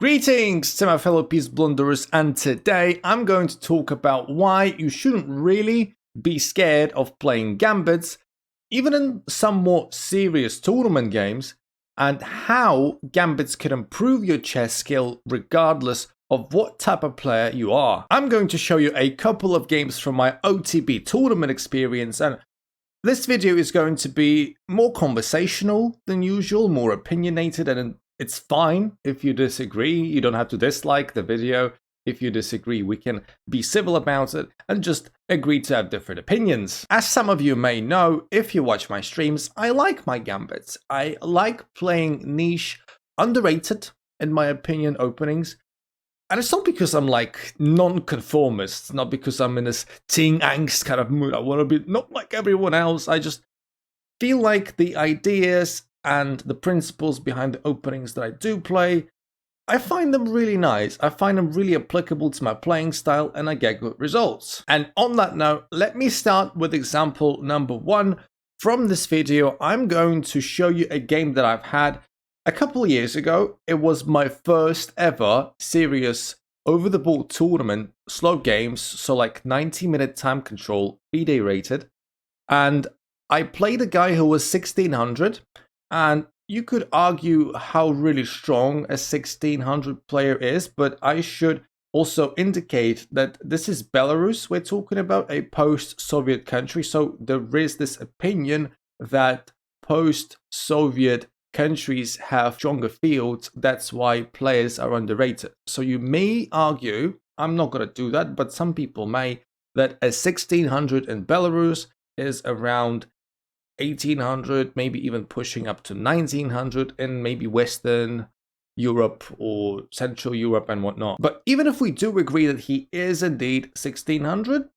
Greetings to my fellow peace blunderers, and today I'm going to talk about why you shouldn't really be scared of playing gambits, even in some more serious tournament games, and how gambits can improve your chess skill regardless of what type of player you are. I'm going to show you a couple of games from my OTB tournament experience, and this video is going to be more conversational than usual, more opinionated, and it's fine if you disagree. You don't have to dislike the video. If you disagree, we can be civil about it and just agree to have different opinions. As some of you may know, if you watch my streams, I like my gambits. I like playing niche, underrated, in my opinion, openings. And it's not because I'm like non-conformist, not because I'm in this teen angst kind of mood. I want to be not like everyone else. I just feel like the ideas and the principles behind the openings that I do play, I find them really nice. I find them really applicable to my playing style and I get good results. And on that note, let me start with example number 1. From this video, I'm going to show you a game that I've had a couple of years ago. It was my first ever serious over-the-board tournament, slow games, so like 90-minute time control, B-Day rated. And I played a guy who was 1600. And you could argue how really strong a 1600 player is, but I should also indicate that this is Belarus. We're talking about a post-Soviet country, so there is this opinion that post-Soviet countries have stronger fields. That's why players are underrated. So you may argue, I'm not going to do that, but some people may, that a 1600 in Belarus is around 1800, maybe even pushing up to 1900 in maybe Western Europe or Central Europe and whatnot. But even if we do agree that he is indeed 1600,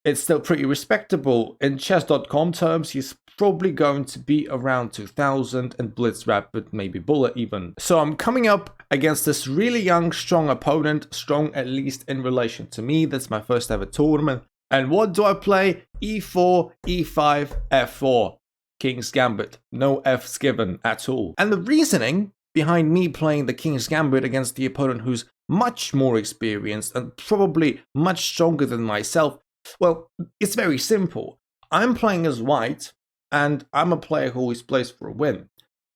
it's still pretty respectable. In chess.com terms, he's probably going to be around 2000 and Blitz Rapid, maybe Bullet even. So I'm coming up against this really young, strong opponent, strong at least in relation to me. That's my first ever tournament. And what do I play? E4, E5, F4. King's Gambit. No F's given at all. And the reasoning behind me playing the King's Gambit against the opponent who's much more experienced and probably much stronger than myself, well, it's very simple. I'm playing as white and I'm a player who always plays for a win.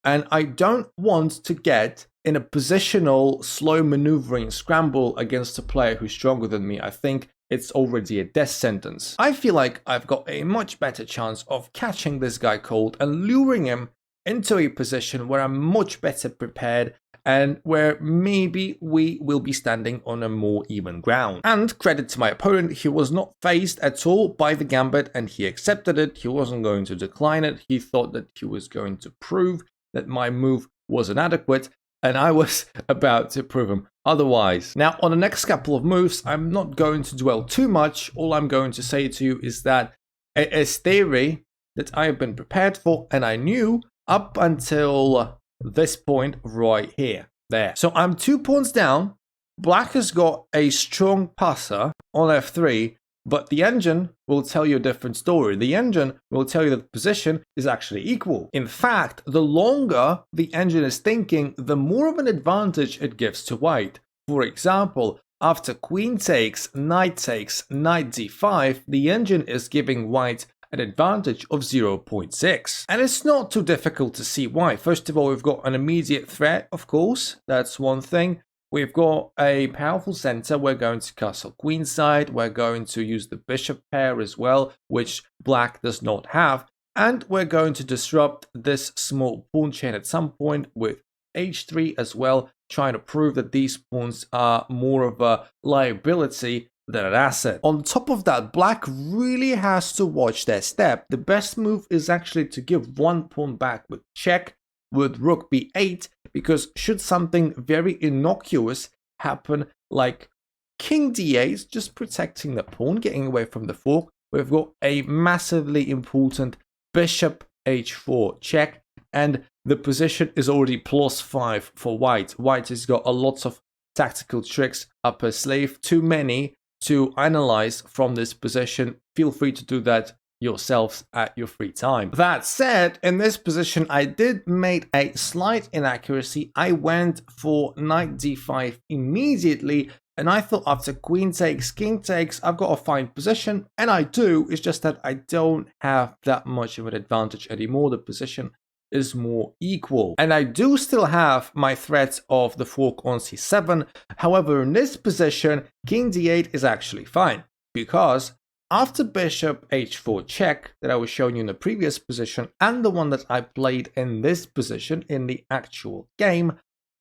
And I don't want to get in a positional, slow maneuvering scramble against a player who's stronger than me. I think it's already a death sentence. I feel like I've got a much better chance of catching this guy cold and luring him into a position where I'm much better prepared and where maybe we will be standing on a more even ground. And credit to my opponent, he was not fazed at all by the gambit and he accepted it. He wasn't going to decline it. He thought that he was going to prove that my move was inadequate, and I was about to prove him otherwise. Now, on the next couple of moves, I'm not going to dwell too much. All I'm going to say to you is that it is theory that I have been prepared for, and I knew up until this point right here. There. So I'm 2 pawns down. Black has got a strong passer on F3, but the engine will tell you a different story. The engine will tell you that the position is actually equal. In fact, the longer the engine is thinking, the more of an advantage it gives to white. For example, after queen takes, knight d5, the engine is giving white an advantage of 0.6. And it's not too difficult to see why. First of all, we've got an immediate threat, of course. That's one thing. We've got a powerful center. We're going to castle queenside. We're going to use the bishop pair as well, which black does not have. And we're going to disrupt this small pawn chain at some point with h3 as well, trying to prove that these pawns are more of a liability than an asset. On top of that, black really has to watch their step. The best move is actually to give one pawn back with check, with rook b8, because should something very innocuous happen, like king d8, just protecting the pawn, getting away from the fork, we've got a massively important bishop h4 check, and the position is already +5 for white. White has got a lot of tactical tricks up her sleeve, too many to analyze from this position. Feel free to do that yourselves at your free time. That said, in this position, I did make a slight inaccuracy. I went for knight d5 immediately, and I thought after queen takes, king takes, I've got a fine position, and I do. It's just that I don't have that much of an advantage anymore. The position is more equal, and I do still have my threat of the fork on c7. However, in this position, king d8 is actually fine, because after bishop h4 check that I was showing you in the previous position, and the one that I played in this position in the actual game,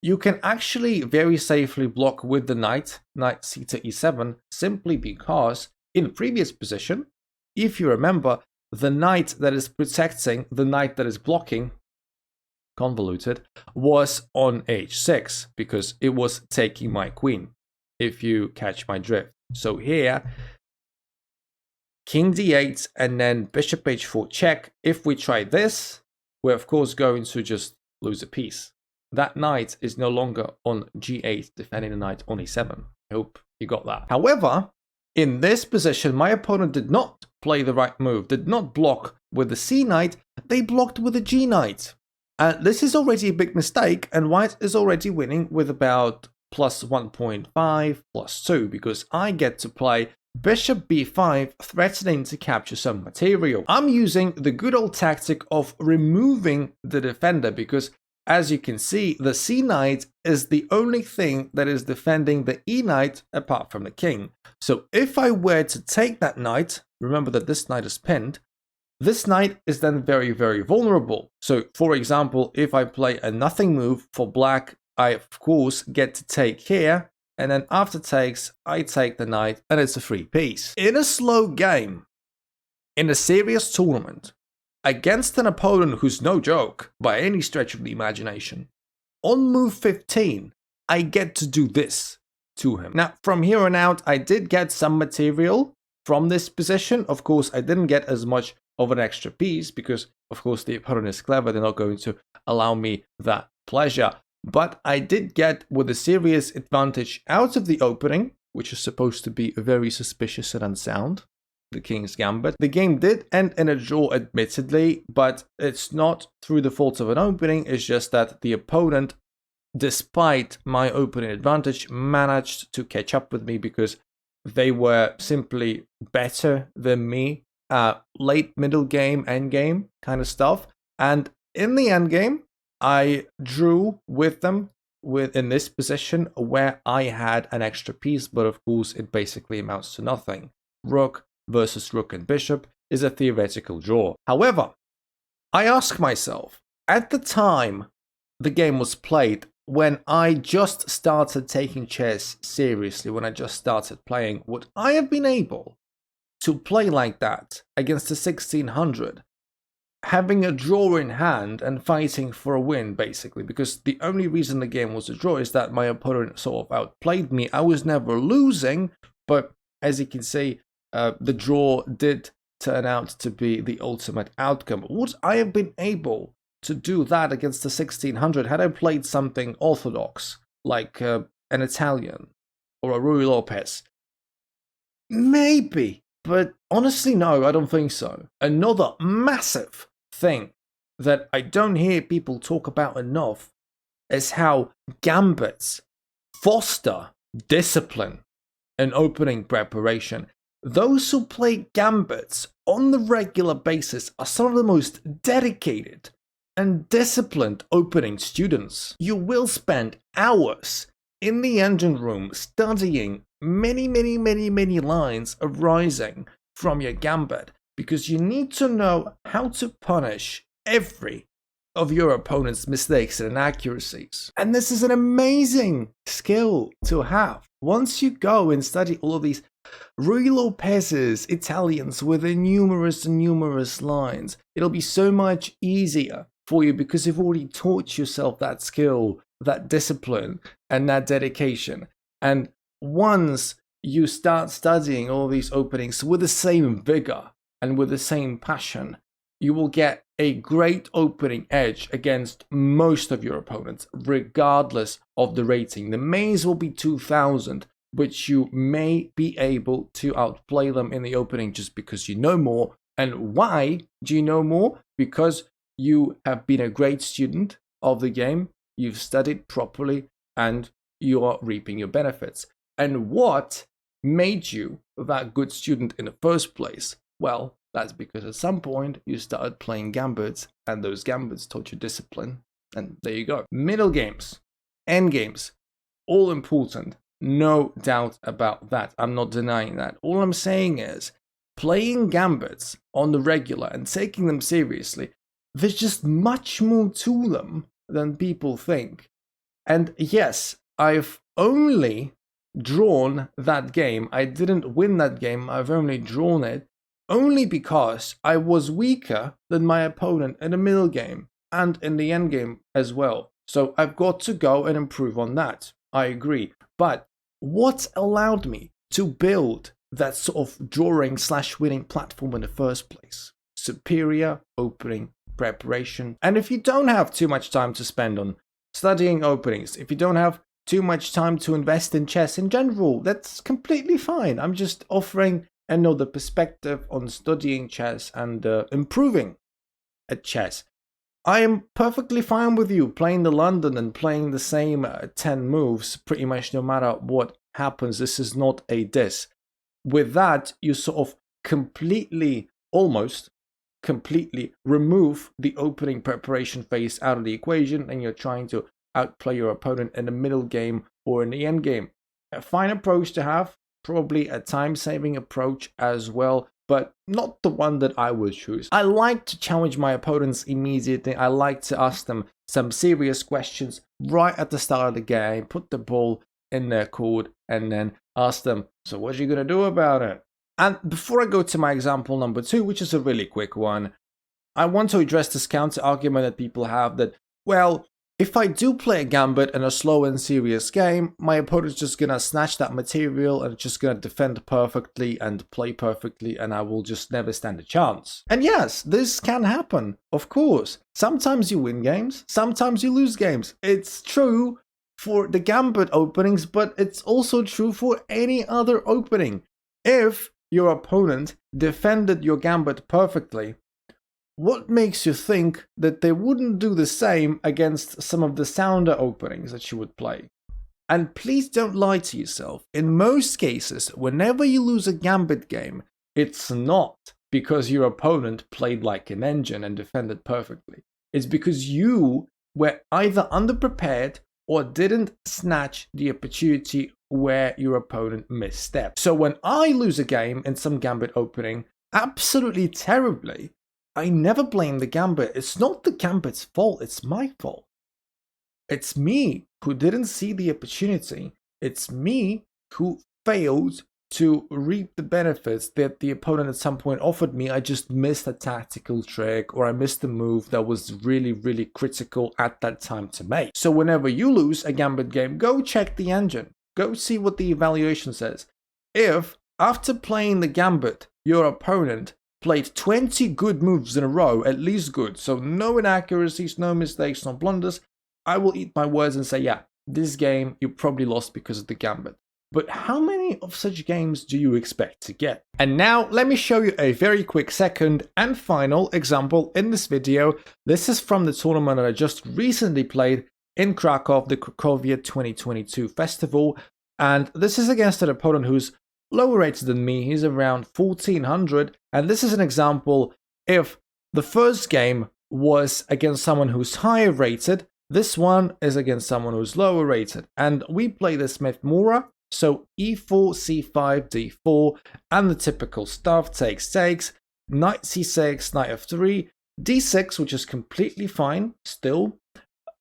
you can actually very safely block with the knight c to e7, simply because in the previous position, if you remember, the knight that is protecting the knight that is blocking, convoluted, was on h6 because it was taking my queen, if you catch my drift. So here, king d8 and then bishop h4 check. If we try this, we're of course going to just lose a piece. That knight is no longer on g8 defending the knight on e7. I hope you got that. However, in this position, my opponent did not play the right move, did not block with the c knight, they blocked with the g knight. And this is already a big mistake, and white is already winning with about plus 1.5, plus 2, because I get to play bishop b5, threatening to capture some material. I'm using the good old tactic of removing the defender, because as you can see, the c knight is the only thing that is defending the e knight apart from the king. So if I were to take that knight, remember that this knight is pinned, this knight is then very, very vulnerable. So for example, if I play a nothing move for black, I of course get to take here, and then after takes, I take the knight, and it's a free piece. In a slow game, in a serious tournament, against an opponent who's no joke by any stretch of the imagination, on move 15, I get to do this to him. Now, from here on out, I did get some material from this position. Of course, I didn't get as much of an extra piece because, of course, the opponent is clever. They're not going to allow me that pleasure. But I did get with a serious advantage out of the opening, which is supposed to be very suspicious and unsound, the King's Gambit. The game did end in a draw, admittedly, but it's not through the fault of an opening. It's just that the opponent, despite my opening advantage, managed to catch up with me because they were simply better than me. Late middle game, end game kind of stuff. And in the end game, I drew with them in this position where I had an extra piece, but of course it basically amounts to nothing. Rook versus rook and bishop is a theoretical draw. However, I ask myself, at the time the game was played, when I just started taking chess seriously, when I just started playing, would I have been able to play like that against a 1600? Having a draw in hand and fighting for a win, basically, because the only reason the game was a draw is that my opponent sort of outplayed me. I was never losing, but as you can see, the draw did turn out to be the ultimate outcome. Would I have been able to do that against the 1600 had I played something orthodox, like an Italian or a Ruy Lopez? Maybe, but honestly, no, I don't think so. Another massive thing that I don't hear people talk about enough is how gambits foster discipline and opening preparation. Those who play gambits on the regular basis are some of the most dedicated and disciplined opening students. You will spend hours in the engine room studying many lines arising from your gambit, because you need to know how to punish every of your opponent's mistakes and inaccuracies. And this is an amazing skill to have. Once you go and study all of these Ruy Lopez's Italians with their numerous lines, it'll be so much easier for you because you've already taught yourself that skill, that discipline, and that dedication. And once you start studying all these openings with the same vigor and with the same passion, you will get a great opening edge against most of your opponents, regardless of the rating. The mains will be 2000, which you may be able to outplay them in the opening just because you know more, And why do you know more? Because you have been a great student of the game, you've studied properly, and you are reaping your benefits. And what made you that good student in the first place? Well, that's because at some point you started playing gambits, and those gambits taught you discipline. And there you go. Middle games, end games, all important. No doubt about that. I'm not denying that. All I'm saying is, playing gambits on the regular and taking them seriously, there's just much more to them than people think. And yes, I've only drawn that game. I didn't win that game. I've only drawn it only because I was weaker than my opponent in the middle game and in the end game as well. So I've got to go and improve on that. I agree. But what allowed me to build that sort of drawing/winning platform in the first place? Superior opening preparation. And if you don't have too much time to spend on studying openings, if you don't have too much time to invest in chess in general, that's completely fine. I'm just offering another perspective on studying chess and improving at chess. I am perfectly fine with you playing the London and playing the same 10 moves pretty much no matter what happens. This is not a diss. With that, you sort of almost completely remove the opening preparation phase out of the equation, and you're trying to outplay your opponent in the middle game or in the end game. A fine approach to have, probably a time-saving approach as well, but not the one that I would choose. I like to challenge my opponents immediately. I like to ask them some serious questions right at the start of the game, put the ball in their court, and then ask them, so what are you going to do about it? And before I go to my example number 2, which is a really quick one, I want to address this counter argument that people have that, well, if I do play a gambit in a slow and serious game, my opponent's just gonna snatch that material and just gonna defend perfectly and play perfectly, and I will just never stand a chance. And yes, this can happen, of course. Sometimes you win games, sometimes you lose games. It's true for the gambit openings, but it's also true for any other opening. If your opponent defended your gambit perfectly, what makes you think that they wouldn't do the same against some of the sounder openings that you would play? And please don't lie to yourself. In most cases, whenever you lose a gambit game, it's not because your opponent played like an engine and defended perfectly. It's because you were either underprepared or didn't snatch the opportunity where your opponent misstepped. So when I lose a game in some gambit opening, absolutely terribly, I never blame the gambit. It's not the gambit's fault, it's my fault. It's me who didn't see the opportunity. It's me who failed to reap the benefits that the opponent at some point offered me. I just missed a tactical trick, or I missed a move that was really, really critical at that time to make. So whenever you lose a gambit game, go check the engine. Go see what the evaluation says. If, after playing the gambit, your opponent played 20 good moves in a row, at least good, so no inaccuracies, no mistakes, no blunders, I will eat my words and say, yeah, this game you probably lost because of the gambit. But how many of such games do you expect to get? And now let me show you a very quick second and final example in this video. This is from the tournament that I just recently played in Krakow, the Cracovia 2022 festival. And this is against an opponent who's lower rated than me. He's around 1400, and this is an example. If the first game was against someone who's higher rated, this one is against someone who's lower rated, and we play the Smith-Mora, so e4, c5, d4, and the typical stuff, takes, knight c6, knight f3, d6, which is completely fine still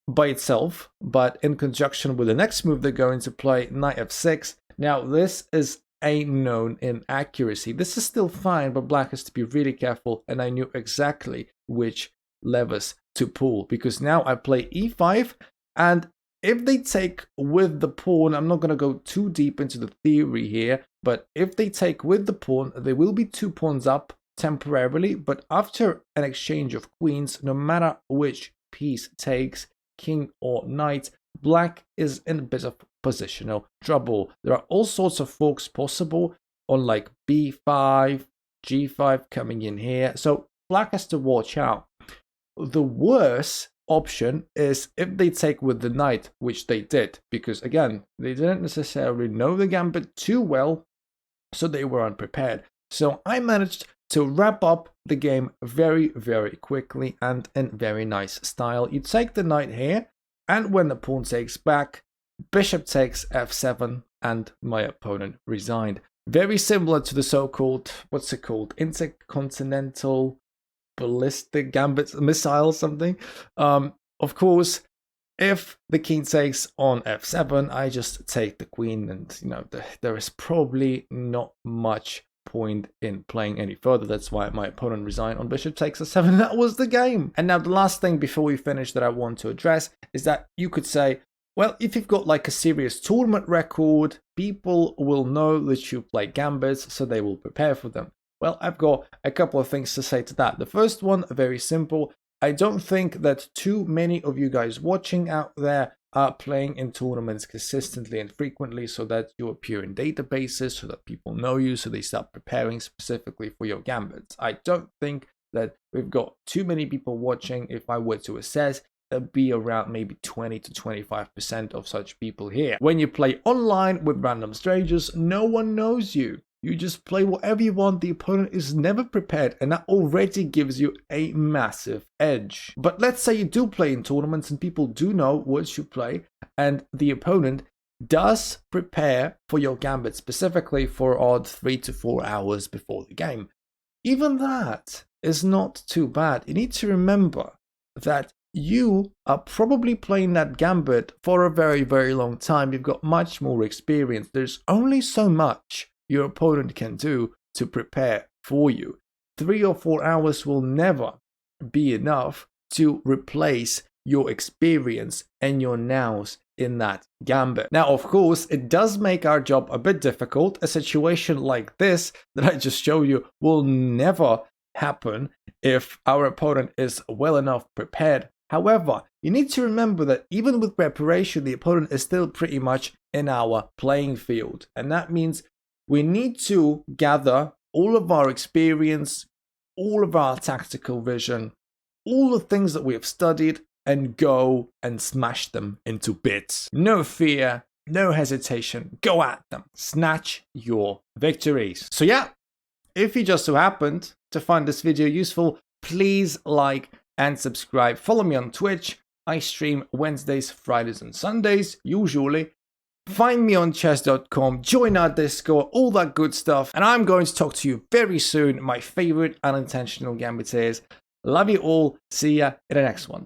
by itself, but in conjunction with the next move they're going to play, knight f6. Now this is a known inaccuracy. This is still fine, but black has to be really careful, and I knew exactly which levers to pull, because now I play e5, and if they take with the pawn, I'm not going to go too deep into the theory here, but if they take with the pawn, there will be 2 pawns up temporarily, but after an exchange of queens, no matter which piece takes, king or knight, black is in a bit of positional trouble. There are all sorts of forks possible on like b5, g5 coming in here. So black has to watch out. The worst option is if they take with the knight, which they did, because again, they didn't necessarily know the gambit too well, so they were unprepared. So I managed to wrap up the game very, very quickly and in very nice style. You take the knight here, and when the pawn takes back, bishop takes f7, and my opponent resigned. Very similar to the so-called, what's it called, intercontinental ballistic gambit missile something. Of course, if the king takes on f7, I just take the queen, and you know, there is probably not much point in playing any further. That's why my opponent resigned on bishop takes f7. That was the game. And now the last thing before we finish that I want to address is that you could say, well, if you've got like a serious tournament record, people will know that you play gambits, so they will prepare for them. Well, I've got a couple of things to say to that. The first one, very simple. I don't think that too many of you guys watching out there are playing in tournaments consistently and frequently so that you appear in databases, so that people know you, so they start preparing specifically for your gambits. I don't think that we've got too many people watching. If I were to assess, there'd be around maybe 20 to 25% of such people here. When you play online with random strangers, no one knows you. You just play whatever you want. The opponent is never prepared, and that already gives you a massive edge. But let's say you do play in tournaments and people do know what you play, and the opponent does prepare for your gambit specifically for odd 3 to 4 hours before the game. Even that is not too bad. You need to remember that you are probably playing that gambit for a very, very long time. You've got much more experience. There's only so much your opponent can do to prepare for you. 3 or 4 hours will never be enough to replace your experience and your nows in that gambit. Now, of course, it does make our job a bit difficult. A situation like this that I just showed you will never happen if our opponent is well enough prepared. However, you need to remember that even with preparation, the opponent is still pretty much in our playing field. And that means we need to gather all of our experience, all of our tactical vision, all the things that we have studied, and go and smash them into bits. No fear, no hesitation, go at them. Snatch your victories. So yeah, if you just so happened to find this video useful, please like and subscribe. Follow me on Twitch. I stream Wednesdays, Fridays, and Sundays, usually. Find me on chess.com, join our Discord, all that good stuff. And I'm going to talk to you very soon. My favorite unintentional gambiteers. Love you all. See ya in the next one.